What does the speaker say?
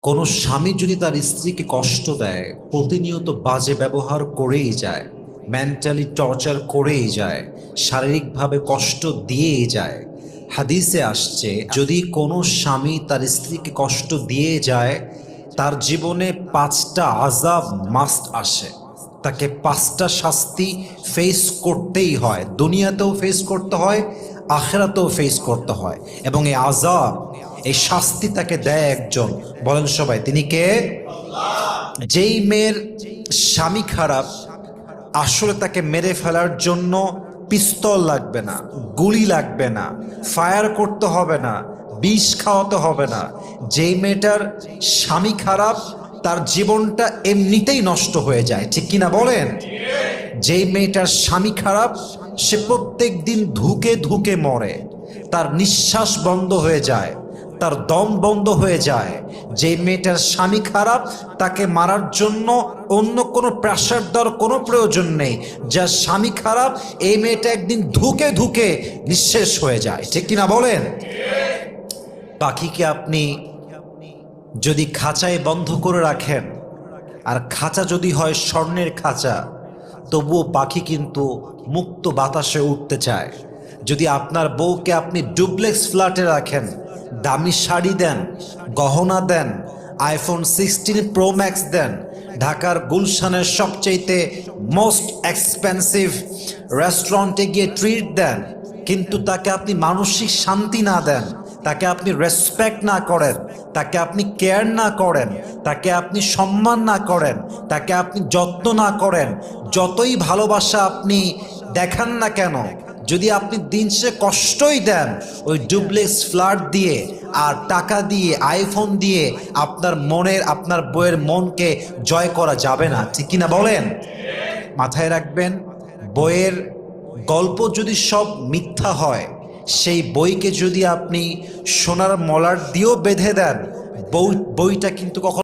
কোনো স্বামী যদি তার স্ত্রীকে কষ্ট দেয়, প্রতিনিয়ত বাজে ব্যবহার করেই যায়, মেন্টালি টর্চার করেই যায়, শারীরিকভাবে কষ্ট দিয়েই যায়, হাদিসে আসছে যদি কোনো স্বামী তার স্ত্রীকে কষ্ট দিয়ে যায়, তার জীবনে 5টা আযাব মাস্ট আসে। তাকে 5টা শাস্তি ফেস করতেই হয়, দুনিয়াতেও ফেস করতে হয়, আখিরাতেও ফেস করতে হয়। এবং এই আযাব, এই শাস্তি তাকে দেয় একজন, বলেন সবাই তিনি কে? যেই মেয়ের স্বামী খারাপ, আসলে তাকে মেরে ফেলার জন্য পিস্তল লাগবে না, গুলি লাগবে না, ফায়ার করতে হবে না, বিষ খাওয়াতে হবে না। যেই মেয়েটার স্বামী খারাপ, তার জীবনটা এমনিতেই নষ্ট হয়ে যায়, ঠিক কিনা বলেন? যেই মেয়েটার স্বামী খারাপ, সে প্রত্যেক দিন ধুকে ধুকে মরে, তার নিঃশ্বাস বন্ধ হয়ে যায়, তার দম বন্ধ হয়ে যায়। যে মেয়েটার স্বামী খারাপ, তাকে মারার জন্য অন্য কোনো প্রেশার দেওয়ার কোনো প্রয়োজন নেই। যার স্বামী খারাপ, এই মেয়েটা একদিন ধুকে ধুকে নিঃশেষ হয়ে যায়, ঠিক কিনা বলেন? পাখিকে আপনি যদি খাঁচায় বন্ধ করে রাখেন, আর খাঁচা যদি হয় স্বর্ণের খাঁচা, তবুও পাখি কিন্তু মুক্ত বাতাসে উঠতে চায়। যদি আপনার বউকে আপনি ডুপ্লেক্স ফ্ল্যাটে রাখেন, দামি শাড়ি দেন, গহনা দেন, আইফোন 16 প্রো ম্যাক্স দেন, ঢাকার গুলশানের সবচেয়ে মোস্ট এক্সপেন্সিভ রেস্টুরেন্টে গিয়ে ট্রিট দেন, কিন্তু তাকে আপনি মানসিক শান্তি না দেন, তাকে আপনি রেসপেক্ট না করেন, তাকে আপনি কেয়ার না করেন, তাকে আপনি সম্মান না করেন, তাকে আপনি যত্ন না করেন, যতই ভালোবাসা আপনি দেখান না কেন, যদি আপনি দিন শেষে কষ্টই দেন, ওই ডুপ্লেক্স ফ্ল্যাট দিয়ে আর টাকা দিয়ে, আইফোন দিয়ে আপনার বইয়ের মনকে জয় করা যাবে না, ঠিক কিনা বলেন? মাথায় রাখবেন, বইয়ের গল্প যদি সব মিথ্যা হয়, সেই বইকে যদি আপনি সোনার মলার দিয়েও বেঁধে দেন, বইটা কিন্তু কখনো